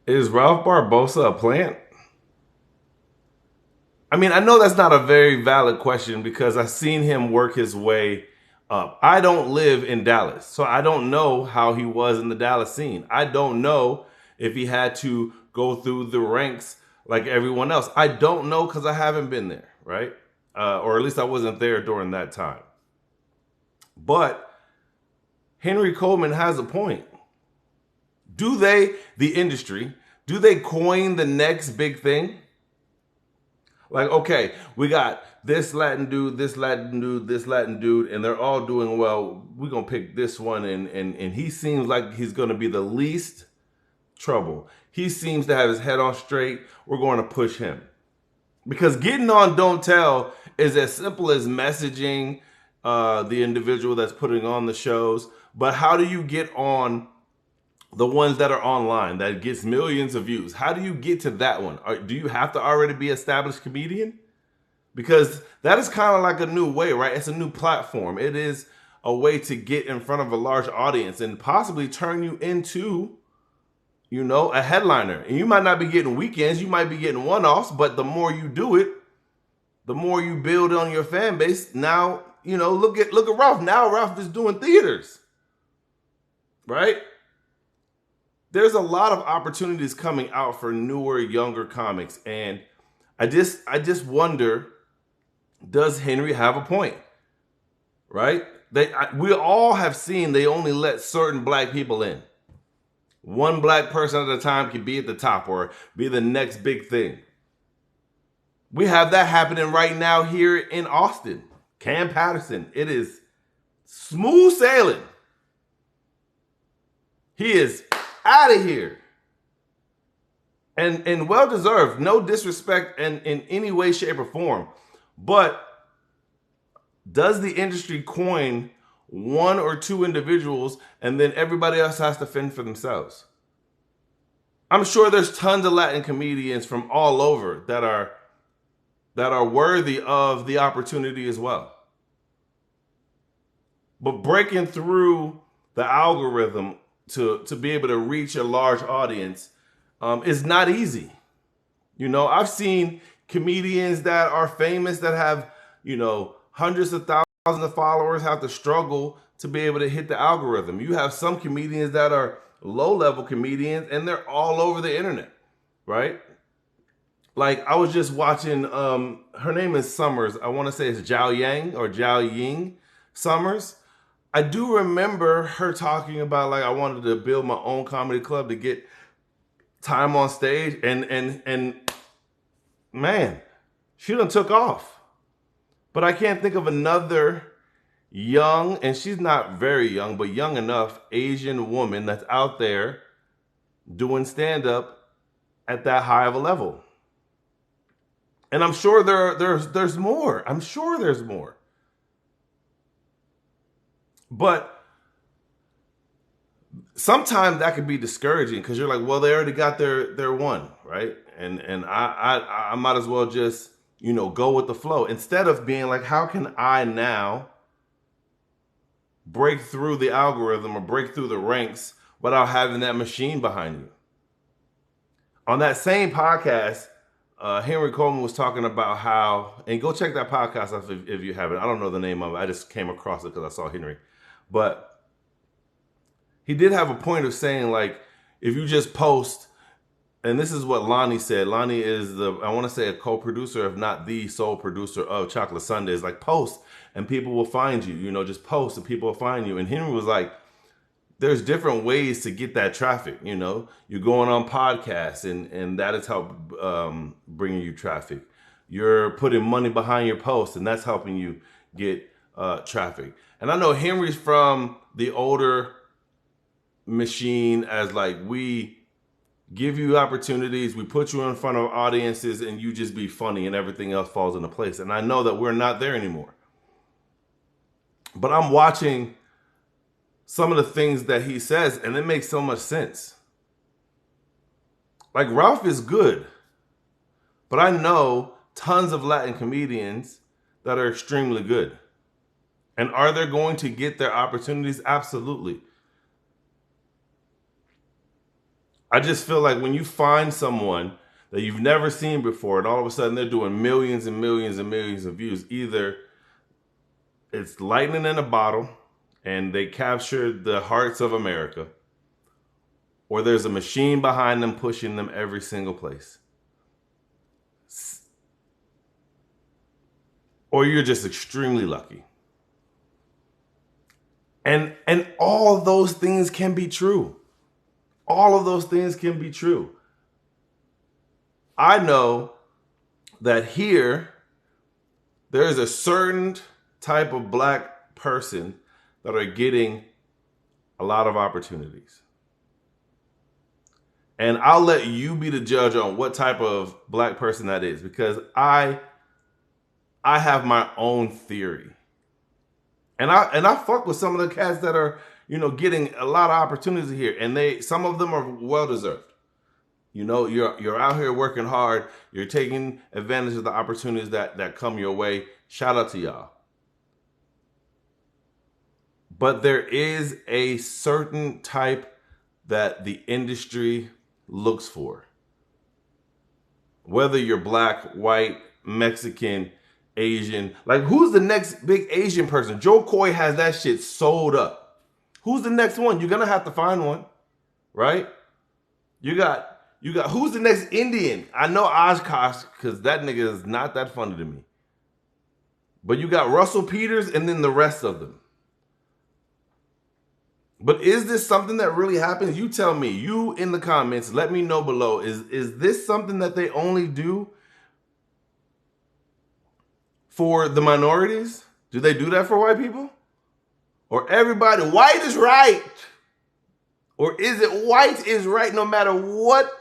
Is Ralph Barbosa a plant? I mean, I know that's not a very valid question because I've seen him work his way up. I don't live in Dallas, so I don't know how he was in the Dallas scene. I don't know if he had to go through the ranks like everyone else. I don't know because I haven't been there, right? Or at least I wasn't there during that time. But Henry Coleman has a point. Do they, the industry, do they coin the next big thing? Like, okay, we got this Latin dude, this Latin dude, this Latin dude, and they're all doing well. We're gonna pick this one, and he seems like he's gonna be the least trouble. He seems to have his head on straight. We're going to push him. Because getting on Don't Tell is as simple as messaging the individual that's putting on the shows. But how do you get on the ones that are online that gets millions of views? How do you get to that one? Do you have to already be an established comedian? Because that is kind of like a new way, right? It's a new platform. It is a way to get in front of a large audience and possibly turn you into, a headliner. And you might not be getting weekends, you might be getting one-offs, but the more you do it, the more you build on your fan base. Now, look at Ralph. Now Ralph is doing theaters, right? There's a lot of opportunities coming out for newer, younger comics, and I just wonder, does Henry have a point? Right? We all have seen they only let certain black people in. One black person at a time can be at the top or be the next big thing. We have that happening right now here in Austin. Cam Patterson, it is smooth sailing. He is out of here. And well deserved. No disrespect in any way, shape, or form. But does the industry coin one or two individuals and then everybody else has to fend for themselves? I'm sure there's tons of Latin comedians from all over that are worthy of the opportunity as well. But breaking through the algorithm to be able to reach a large audience is not easy. I've seen comedians that are famous that have, hundreds of thousands of followers have to struggle to be able to hit the algorithm. You have some comedians that are low-level comedians and they're all over the internet, right? Like I was just watching, her name is Summers. I want to say it's Zhao Yang or Zhao Ying Summers. I do remember her talking about like I wanted to build my own comedy club to get time on stage, and man, she done took off. But I can't think of another young, and she's not very young, but young enough Asian woman that's out there doing stand-up at that high of a level. And I'm sure there's more. I'm sure there's more. But sometimes that can be discouraging because you're like, well, they already got their one, right? And I might as well just, go with the flow instead of being like, how can I now break through the algorithm or break through the ranks without having that machine behind you? On that same podcast, Henry Coleman was talking about how, and go check that podcast out if you haven't. I don't know the name of it. I just came across it because I saw Henry. But he did have a point of saying, like, if you just post, and this is what Lonnie said. Lonnie is I want to say a co-producer, if not the sole producer of Chocolate Sundays. Like, post and people will find you. Just post and people will find you. And Henry was like, there's different ways to get that traffic. You're going on podcasts and that is help bringing you traffic. You're putting money behind your posts and that's helping you get traffic. And I know Henry's from the older machine, as like, we give you opportunities, we put you in front of audiences and you just be funny and everything else falls into place. And I know that we're not there anymore. But I'm watching some of the things that he says, and it makes so much sense. Like, Ralph is good, but I know tons of Latin comedians that are extremely good. And are they going to get their opportunities? Absolutely. I just feel like when you find someone that you've never seen before and all of a sudden they're doing millions and millions and millions of views, either it's lightning in a bottle and they captured the hearts of America, or there's a machine behind them pushing them every single place. Or you're just extremely lucky. And all those things can be true. All of those things can be true. I know that here, there's a certain type of black person that are getting a lot of opportunities. And I'll let you be the judge on what type of black person that is, because I have my own theory. And I fuck with some of the cats that are, getting a lot of opportunities here, and some of them are well deserved. You're out here working hard. You're taking advantage of the opportunities that come your way. Shout out to y'all. But there is a certain type that the industry looks for. Whether you're black, white, Mexican, Asian. Like, who's the next big Asian person? Joe Coy has that shit sold up. Who's the next one? You're gonna have to find one, right? You got who's the next Indian? I know Oshkosh, because that nigga is not that funny to me. But you got Russell Peters and then the rest of them. But is this something that really happens? You tell me. You in the comments, let me know below. Is this something that they only do for the minorities? Do they do that for white people? Or everybody, white is right? Or is it white is right no matter what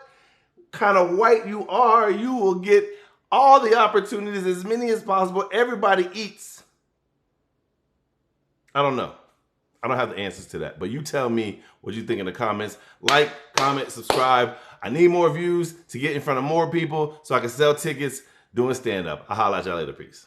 kind of white you are, you will get all the opportunities, as many as possible. Everybody eats. I don't know. I don't have the answers to that. But you tell me what you think in the comments. Like, comment, subscribe. I need more views to get in front of more people so I can sell tickets doing stand-up. I'll holla at y'all later. Peace.